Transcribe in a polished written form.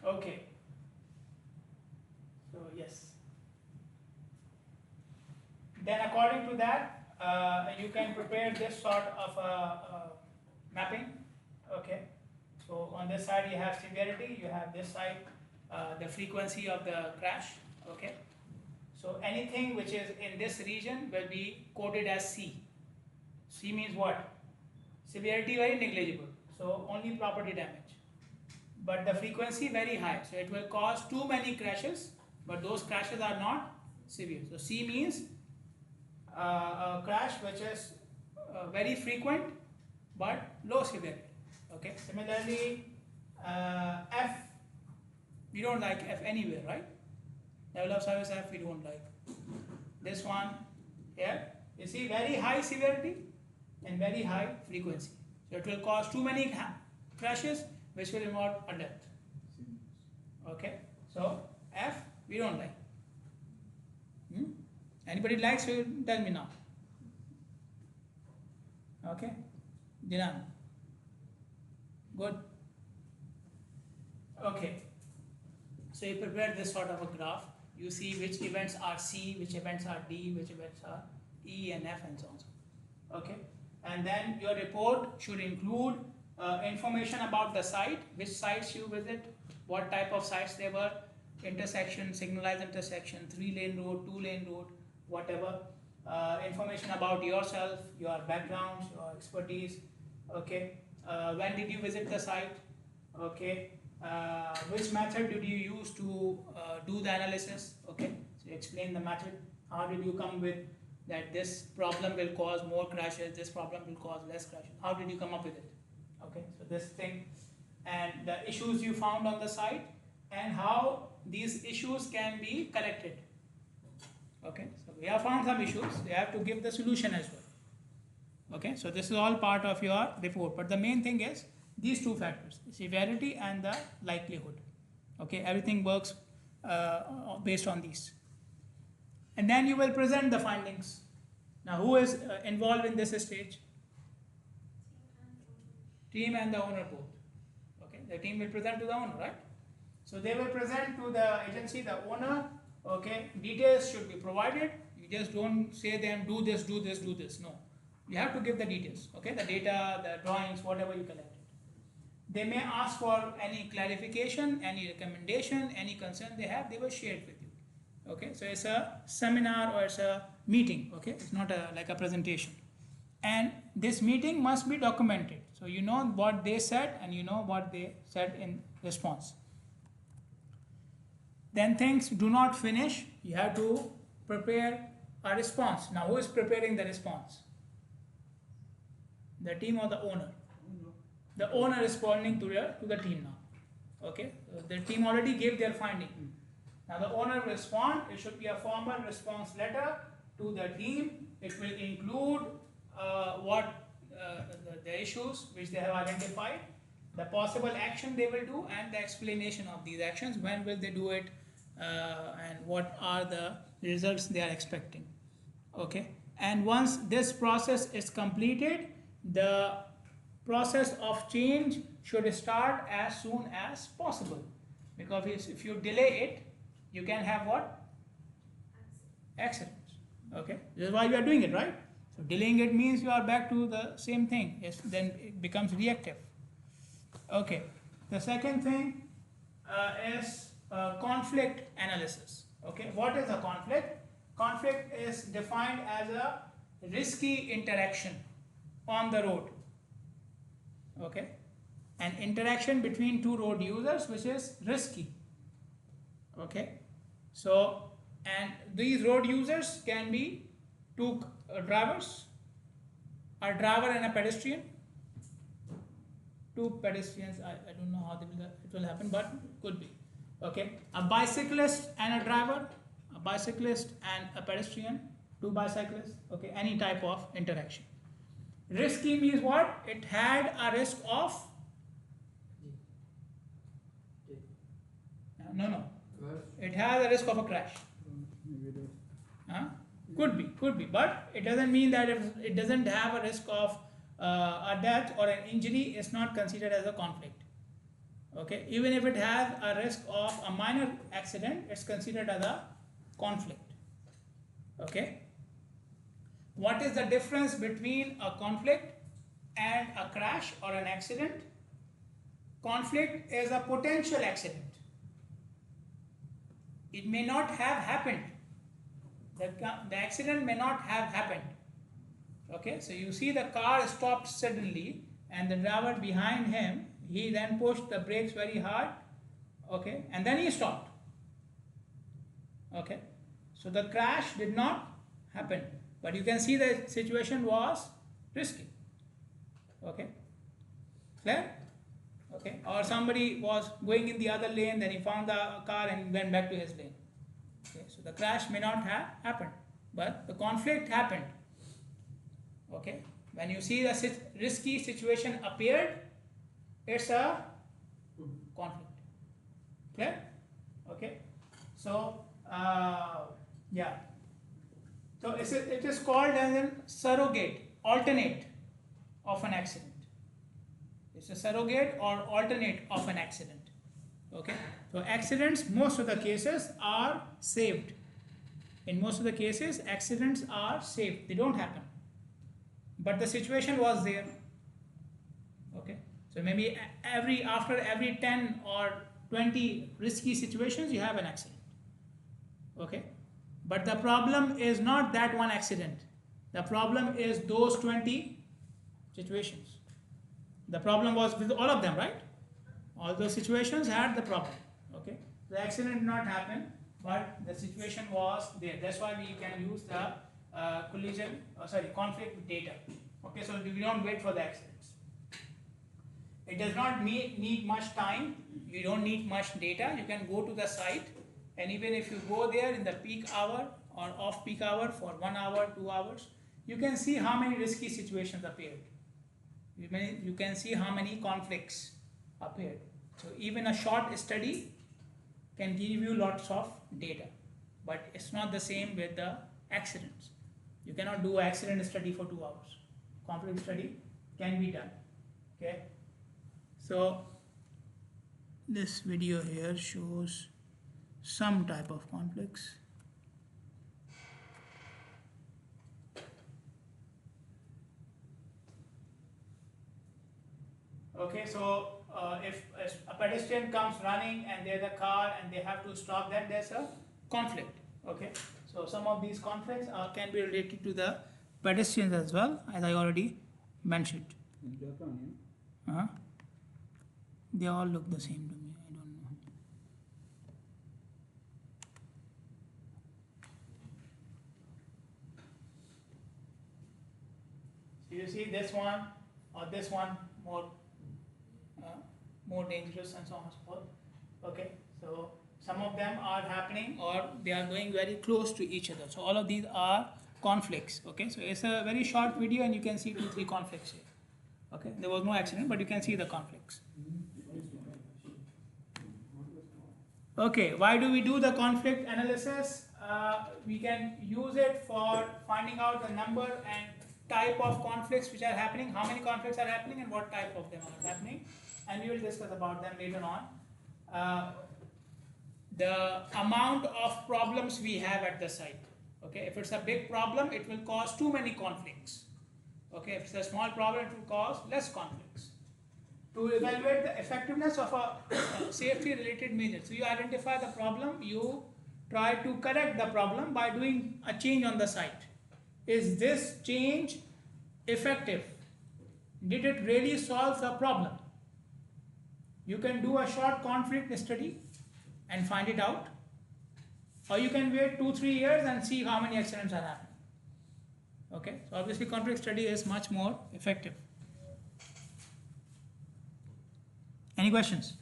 Okay. So yes. Then according to that, you can prepare this sort of mapping. Okay. So on this side you have severity, you have this side the frequency of the crash. Okay. So anything which is in this region will be coded as C. C means what? Severity very negligible, so only property damage. But the frequency very high, so it will cause too many crashes, but those crashes are not severe. So C means a crash which is very frequent but low severity. Okay. Similarly, F, we don't like F anywhere, right? Level of service F we don't like. This one here, you see very high severity and very high frequency. So it will cause too many crashes which will involve a death. Okay. So F we don't like. Anybody likes, you tell me now. Okay. Dinan. Good. Okay. So you prepare this sort of a graph. You see which events are C, which events are D, which events are E and F and so on. Okay. And then your report should include information about the site, which sites you visit, what type of sites they were, intersection, signalized intersection, 3-lane road, 2-lane road, whatever. Information about yourself, your backgrounds, your expertise. Okay. When did you visit the site? Okay. Which method did you use to do the analysis? Okay. So you explain the method. How did you come with that this problem will cause more crashes, this problem will cause less crashes? How did you come up with it? Okay. So this thing and the issues you found on the site and how these issues can be corrected. Okay. So we have found some issues. You have to give the solution as well. Okay. So this is all part of your report. But the main thing is these two factors, severity and the likelihood. Okay. Everything works based on these. And then you will present the findings. Now who is involved in this stage? Team and the owner both. Okay. The team will present to the owner, right? So they will present to the agency, the owner. Okay. Details should be provided. You just don't say them do this, do this, do this. No. You have to give the details. Okay. The data, the drawings, whatever you collected. They may ask for any clarification, any recommendation, any concern they have, they will share it with you. Okay, so it's a seminar or it's a meeting. Okay, it's not like a presentation. And this meeting must be documented. So you know what they said and you know what they said in response. Then things do not finish. You have to prepare a response. Now who is preparing the response? The team or the owner? The owner responding to the team now. Okay, so the team already gave their finding. Now the owner will respond. It should be a formal response letter to the team. It will include the issues which they have identified, the possible action they will do, and the explanation of these actions. When will they do it, and what are the results they are expecting. Okay, and once this process is completed, the process of change should start as soon as possible, because if you delay it, you can have what? Accidents. Okay, this is why we are doing it, right? So delaying it means you are back to the same thing. Yes, then it becomes reactive. Okay, the second thing is conflict analysis. Okay, what is a conflict? Conflict is defined as a risky interaction on the road. Okay, an interaction between two road users which is risky. Okay, so and these road users can be two drivers, a driver and a pedestrian, two pedestrians. I don't know how it will happen, but could be. Okay, a bicyclist and a driver, a bicyclist and a pedestrian, two bicyclists. Okay, any type of interaction. Risky means what? It had a risk of no. It has a risk of a crash. Could be, but it doesn't mean that if it doesn't have a risk of a death or an injury, it's not considered as a conflict. Okay, even if it has a risk of a minor accident, it's considered as a conflict. Okay, what is the difference between a conflict and a crash or an accident? Conflict is a potential accident. It may not have happened. The accident may not have happened. Okay, so you see the car stopped suddenly and the driver behind him, he then pushed the brakes very hard, okay, and then he stopped. Okay, so the crash did not happen, but you can see the situation was risky. Okay, clear? Okay, or somebody was going in the other lane, then he found the car and went back to his lane. Okay, so the crash may not have happened, but the conflict happened. Okay, when you see the risky situation appeared, it's a conflict. Clear? Okay, so yeah, so it is called as a surrogate, alternate of an accident. It's a surrogate or alternate of an accident. Okay, so accidents, most of the cases are saved. In most of the cases, accidents are saved, they don't happen, but the situation was there. Okay, so maybe after every 10 or 20 risky situations you have an accident. Okay, but the problem is not that one accident, the problem is those 20 situations. The problem was with all of them, right? All those situations had the problem. Okay, the accident did not happen, but the situation was there. That's why we can use the conflict data. Okay, so we don't wait for the accidents. It does not need much time. You don't need much data. You can go to the site, and even if you go there in the peak hour or off peak hour for 1 hour, 2 hours, you can see how many risky situations appeared. You can see how many conflicts appeared. So even a short study can give you lots of data, but it's not the same with the accidents. You cannot do accident study for 2 hours. Conflict study can be done. Okay, so this video here shows some type of conflicts. Okay, so if a pedestrian comes running and there's a car and they have to stop, then there's a conflict. Okay, so some of these conflicts can be related to the pedestrians as well, as I already mentioned. They all look the same to me, I don't know. So you see this one or this one more dangerous and so on and so forth. Okay, so some of them are happening or they are going very close to each other. So all of these are conflicts. Okay, so it's a very short video and you can see 2-3 conflicts here. Okay, there was no accident, but you can see the conflicts. Okay, why do we do the conflict analysis? We can use it for finding out the number and type of conflicts which are happening, how many conflicts are happening and what type of them are happening, and we will discuss about them later on. The amount of problems we have at the site. Okay, if it's a big problem, it will cause too many conflicts. Okay, if it's a small problem, it will cause less conflicts. To evaluate the effectiveness of a safety related measure, so you identify the problem, you try to correct the problem by doing a change on the site. Is this change effective? Did it really solve the problem? You can do a short conflict study and find it out, or you can wait 2-3 years and see how many accidents are happening. Okay, so obviously conflict study is much more effective. Any questions?